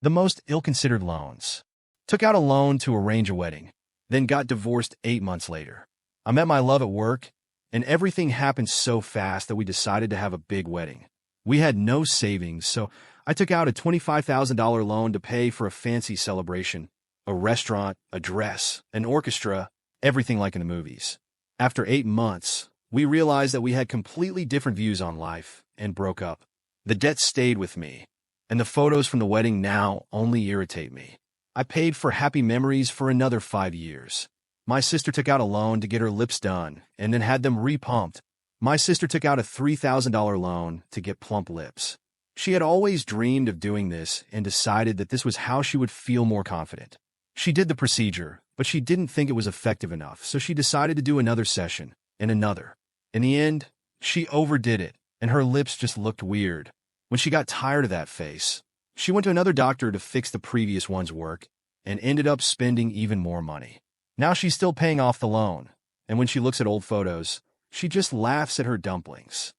The most ill-considered loans. Took out a loan to arrange a wedding, then got divorced 8 months later. I met my love at work, and everything happened so fast that we decided to have a big wedding. We had no savings, so I took out a $25,000 loan to pay for a fancy celebration, a restaurant, a dress, an orchestra, everything like in the movies. After 8 months, we realized that we had completely different views on life and broke up. The debt stayed with me, and the photos from the wedding now only irritate me. I paid for happy memories for another 5 years. My sister took out a loan to get her lips done and then had them repumped. My sister took out a $3,000 loan to get plump lips. She had always dreamed of doing this and decided that this was how she would feel more confident. She did the procedure, but she didn't think it was effective enough, so she decided to do another session and another. In the end, she overdid it, and her lips just looked weird. When she got tired of that face, she went to another doctor to fix the previous one's work and ended up spending even more money. Now she's still paying off the loan, and when she looks at old photos, she just laughs at her dumplings.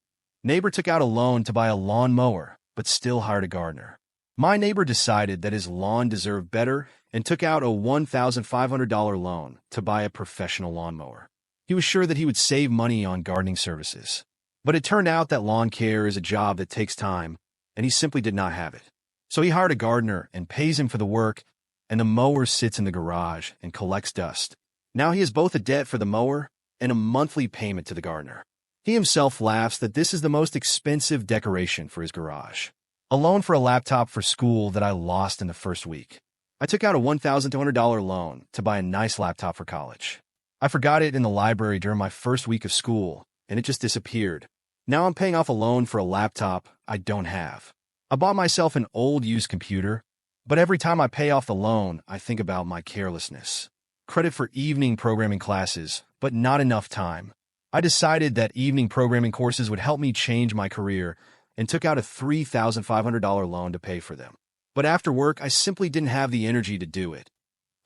Neighbor took out a loan to buy a lawn mower, but still hired a gardener. My neighbor decided that his lawn deserved better and took out a $1,500 loan to buy a professional lawnmower. He was sure that he would save money on gardening services. But it turned out that lawn care is a job that takes time, and he simply did not have it. So he hired a gardener and pays him for the work, and the mower sits in the garage and collects dust. Now he has both a debt for the mower and a monthly payment to the gardener. He himself laughs that this is the most expensive decoration for his garage. A loan for a laptop for school that I lost in the first week. I took out a $1,200 loan to buy a nice laptop for college. I forgot it in the library during my first week of school, and it just disappeared. Now I'm paying off a loan for a laptop I don't have. I bought myself an old used computer, but every time I pay off the loan, I think about my carelessness. Credit for evening programming classes, but not enough time. I decided that evening programming courses would help me change my career and took out a $3,500 loan to pay for them. But after work, I simply didn't have the energy to do it.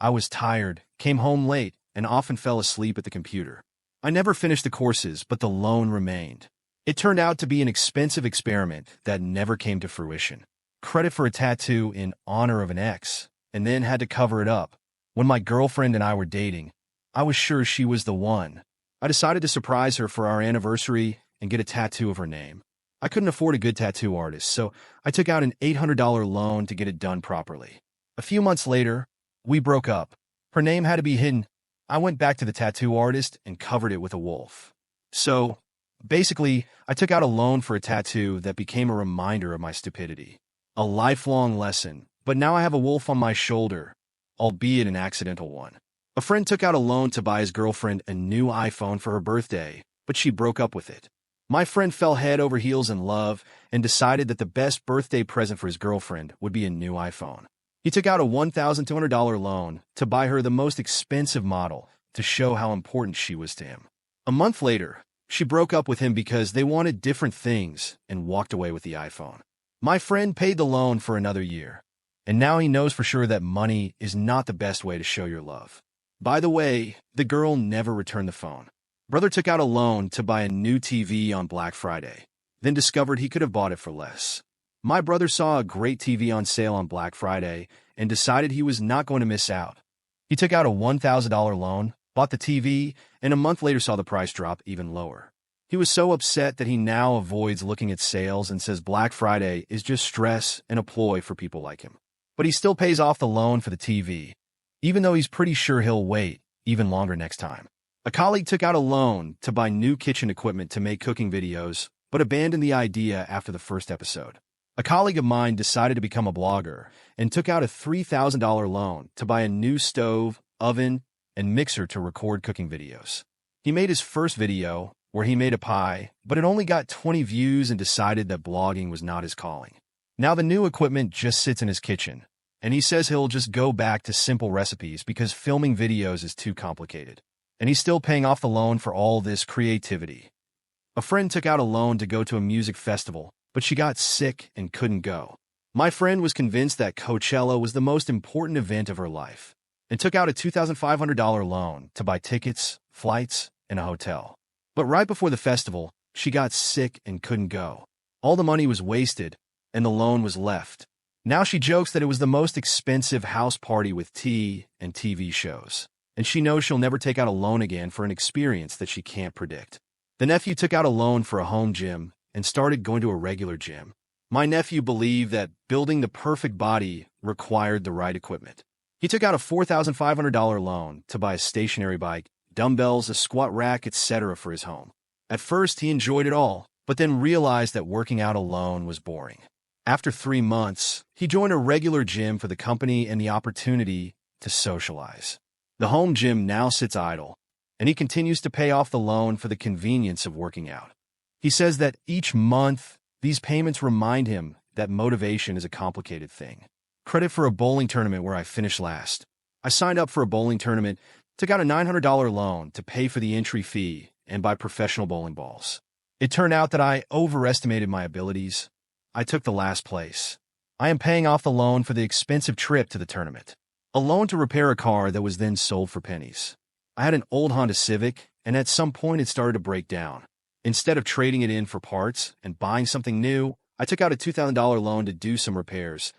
I was tired, came home late, and often fell asleep at the computer. I never finished the courses, but the loan remained. It turned out to be an expensive experiment that never came to fruition. Credit for a tattoo in honor of an ex, and then had to cover it up. When my girlfriend and I were dating, I was sure she was the one. I decided to surprise her for our anniversary and get a tattoo of her name. I couldn't afford a good tattoo artist, so I took out an $800 loan to get it done properly. A few months later, we broke up. Her name had to be hidden. I went back to the tattoo artist and covered it with a wolf. So, basically, I took out a loan for a tattoo that became a reminder of my stupidity. A lifelong lesson, but now I have a wolf on my shoulder, albeit an accidental one. A friend took out a loan to buy his girlfriend a new iPhone for her birthday, but she broke up with it. My friend fell head over heels in love and decided that the best birthday present for his girlfriend would be a new iPhone. He took out a $1,200 loan to buy her the most expensive model to show how important she was to him. A month later, she broke up with him because they wanted different things and walked away with the iPhone. My friend paid the loan for another year, and now he knows for sure that money is not the best way to show your love. By the way, the girl never returned the phone. Brother took out a loan to buy a new TV on Black Friday, then discovered he could have bought it for less. My brother saw a great TV on sale on Black Friday and decided he was not going to miss out. He took out a $1,000 loan, bought the TV, and a month later saw the price drop even lower. He was so upset that he now avoids looking at sales and says Black Friday is just stress and a ploy for people like him. But he still pays off the loan for the TV, even though he's pretty sure he'll wait even longer next time. A colleague took out a loan to buy new kitchen equipment to make cooking videos, but abandoned the idea after the first episode. A colleague of mine decided to become a blogger and took out a $3,000 loan to buy a new stove, oven, and mixer to record cooking videos. He made his first video, where he made a pie, but it only got 20 views and decided that blogging was not his calling. Now the new equipment just sits in his kitchen, and he says he'll just go back to simple recipes because filming videos is too complicated. And he's still paying off the loan for all this creativity. A friend took out a loan to go to a music festival, but she got sick and couldn't go. My friend was convinced that Coachella was the most important event of her life, and took out a $2,500 loan to buy tickets, flights, and a hotel. But right before the festival, she got sick and couldn't go. All the money was wasted, and the loan was left. Now she jokes that it was the most expensive house party with tea and TV shows, and she knows she'll never take out a loan again for an experience that she can't predict. The nephew took out a loan for a home gym and started going to a regular gym. My nephew believed that building the perfect body required the right equipment. He took out a $4,500 loan to buy a stationary bike, dumbbells, a squat rack, etc. for his home. At first, he enjoyed it all, but then realized that working out alone was boring. After 3 months, he joined a regular gym for the company and the opportunity to socialize. The home gym now sits idle, and he continues to pay off the loan for the convenience of working out. He says that each month, these payments remind him that motivation is a complicated thing. Credit for a bowling tournament where I finished last. I signed up for a bowling tournament, took out a $900 loan to pay for the entry fee and buy professional bowling balls. It turned out that I overestimated my abilities. I took the last place. I am paying off the loan for the expensive trip to the tournament. A loan to repair a car that was then sold for pennies. I had an old Honda Civic, and at some point it started to break down. Instead of trading it in for parts and buying something new, I took out a $2,000 loan to do some repairs.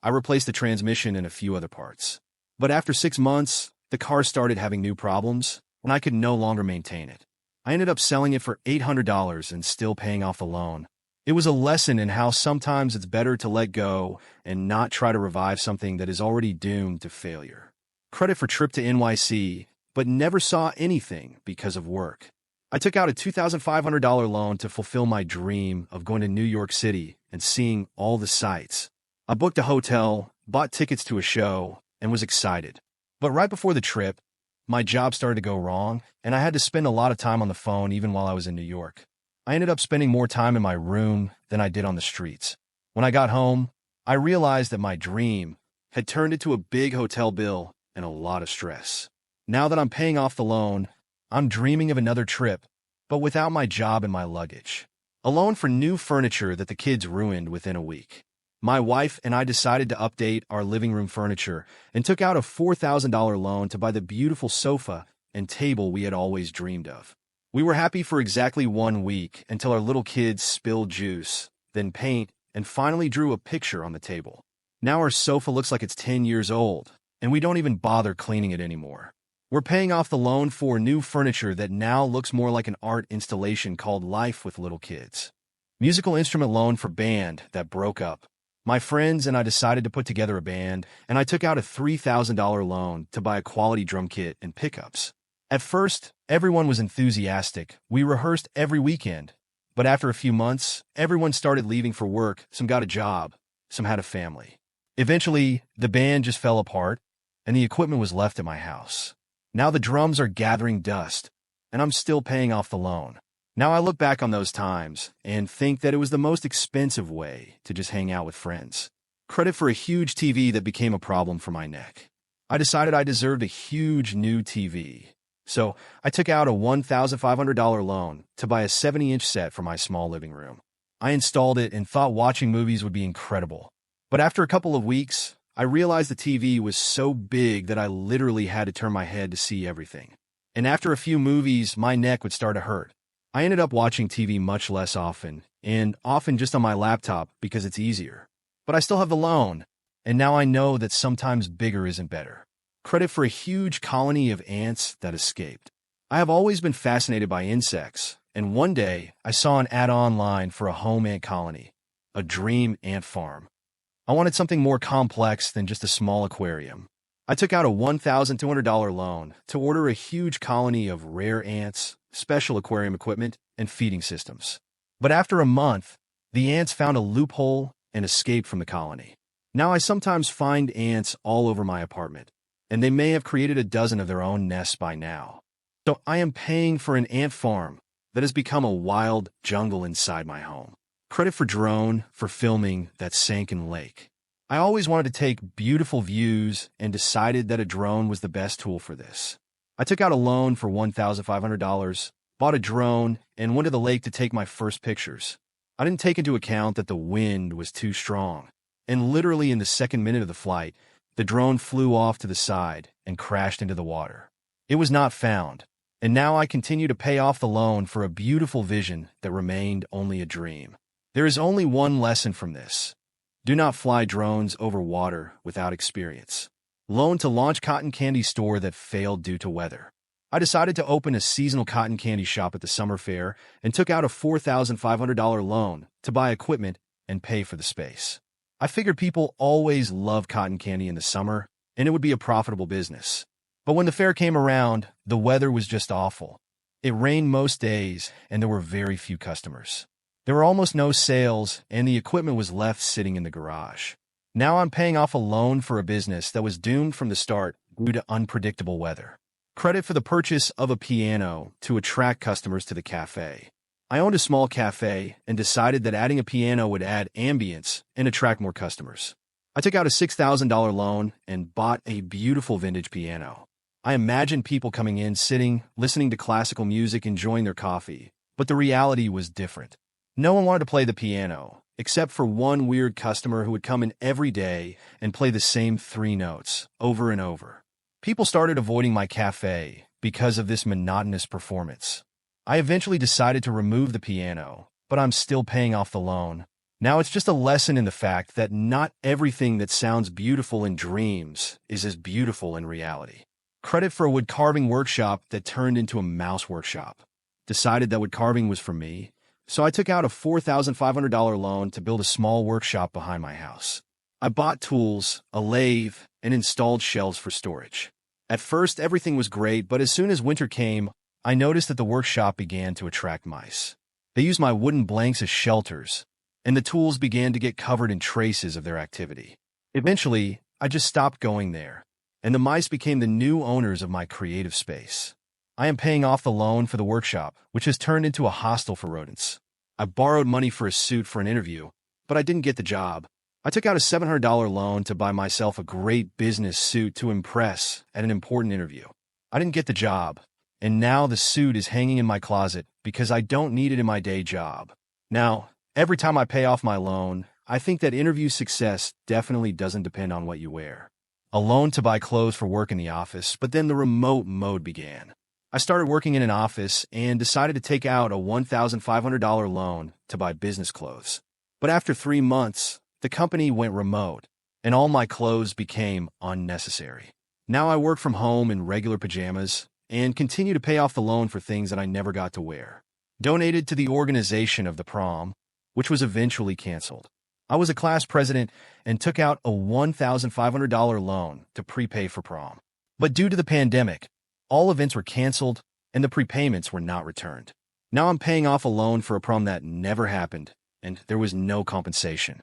I replaced the transmission and a few other parts. But after 6 months, the car started having new problems, and I could no longer maintain it. I ended up selling it for $800 and still paying off the loan. It was a lesson in how sometimes it's better to let go and not try to revive something that is already doomed to failure. Credit for trip to NYC, but never saw anything because of work. I took out a $2,500 loan to fulfill my dream of going to New York City and seeing all the sights. I booked a hotel, bought tickets to a show, and was excited. But right before the trip, my job started to go wrong, and I had to spend a lot of time on the phone even while I was in New York. I ended up spending more time in my room than I did on the streets. When I got home, I realized that my dream had turned into a big hotel bill and a lot of stress. Now that I'm paying off the loan, I'm dreaming of another trip, but without my job and my luggage. A loan for new furniture that the kids ruined within a week. My wife and I decided to update our living room furniture and took out a $4,000 loan to buy the beautiful sofa and table we had always dreamed of. We were happy for exactly 1 week until our little kids spilled juice, then paint, and finally drew a picture on the table. Now our sofa looks like it's 10 years old, and we don't even bother cleaning it anymore. We're paying off the loan for new furniture that now looks more like an art installation called Life with Little Kids. Musical instrument loan for band that broke up. My friends and I decided to put together a band, and I took out a $3,000 loan to buy a quality drum kit and pickups. At first, everyone was enthusiastic. We rehearsed every weekend. But after a few months, everyone started leaving for work. Some got a job, some had a family. Eventually, the band just fell apart, and the equipment was left at my house. Now the drums are gathering dust, and I'm still paying off the loan. Now I look back on those times and think that it was the most expensive way to just hang out with friends. Credit for a huge TV that became a problem for my neck. I decided I deserved a huge new TV. So I took out a $1,500 loan to buy a 70-inch set for my small living room. I installed it and thought watching movies would be incredible. But after a couple of weeks, I realized the TV was so big that I literally had to turn my head to see everything. And after a few movies, my neck would start to hurt. I ended up watching TV much less often, and often just on my laptop because it's easier. But I still have the loan, and now I know that sometimes bigger isn't better. Credit for a huge colony of ants that escaped. I have always been fascinated by insects, and one day I saw an ad online for a home ant colony, a dream ant farm. I wanted something more complex than just a small aquarium. I took out a $1,200 loan to order a huge colony of rare ants, special aquarium equipment, and feeding systems. But after a month, the ants found a loophole and escaped from the colony. Now I sometimes find ants all over my apartment, and they may have created a dozen of their own nests by now. So I am paying for an ant farm that has become a wild jungle inside my home. Credit for drone for filming that Sankin Lake. I always wanted to take beautiful views and decided that a drone was the best tool for this. I took out a loan for $1,500, bought a drone, and went to the lake to take my first pictures. I didn't take into account that the wind was too strong, and literally in the second minute of the flight, the drone flew off to the side and crashed into the water. It was not found, and now I continue to pay off the loan for a beautiful vision that remained only a dream. There is only one lesson from this. Do not fly drones over water without experience. Loan to launch cotton candy store that failed due to weather. I decided to open a seasonal cotton candy shop at the summer fair and took out a $4,500 loan to buy equipment and pay for the space. I figured people always love cotton candy in the summer, and it would be a profitable business. But when the fair came around, the weather was just awful. It rained most days, and there were very few customers. There were almost no sales, and the equipment was left sitting in the garage. Now I'm paying off a loan for a business that was doomed from the start due to unpredictable weather. Credit for the purchase of a piano to attract customers to the cafe. I owned a small cafe and decided that adding a piano would add ambience and attract more customers. I took out a $6,000 loan and bought a beautiful vintage piano. I imagined people coming in, sitting, listening to classical music, enjoying their coffee, but the reality was different. No one wanted to play the piano, except for one weird customer who would come in every day and play the same 3 notes over and over. People started avoiding my cafe because of this monotonous performance. I eventually decided to remove the piano, but I'm still paying off the loan. Now it's just a lesson in the fact that not everything that sounds beautiful in dreams is as beautiful in reality. Credit for a wood carving workshop that turned into a mouse workshop. Decided that wood carving was for me, so I took out a $4,500 loan to build a small workshop behind my house. I bought tools, a lathe, and installed shelves for storage. At first, everything was great, but as soon as winter came, I noticed that the workshop began to attract mice. They used my wooden blanks as shelters, and the tools began to get covered in traces of their activity. Eventually, I just stopped going there, and the mice became the new owners of my creative space. I am paying off the loan for the workshop, which has turned into a hostel for rodents. I borrowed money for a suit for an interview, but I didn't get the job. I took out a $700 loan to buy myself a great business suit to impress at an important interview. I didn't get the job, and now the suit is hanging in my closet because I don't need it in my day job. Now, every time I pay off my loan, I think that interview success definitely doesn't depend on what you wear. A loan to buy clothes for work in the office, but then the remote mode began. I started working in an office and decided to take out a $1,500 loan to buy business clothes. But after 3 months, the company went remote, and all my clothes became unnecessary. Now I work from home in regular pajamas and continue to pay off the loan for things that I never got to wear. Donated to the organization of the prom, which was eventually canceled. I was a class president and took out a $1,500 loan to prepay for prom. But due to the pandemic, all events were canceled and the prepayments were not returned. Now I'm paying off a loan for a prom that never happened, and there was no compensation.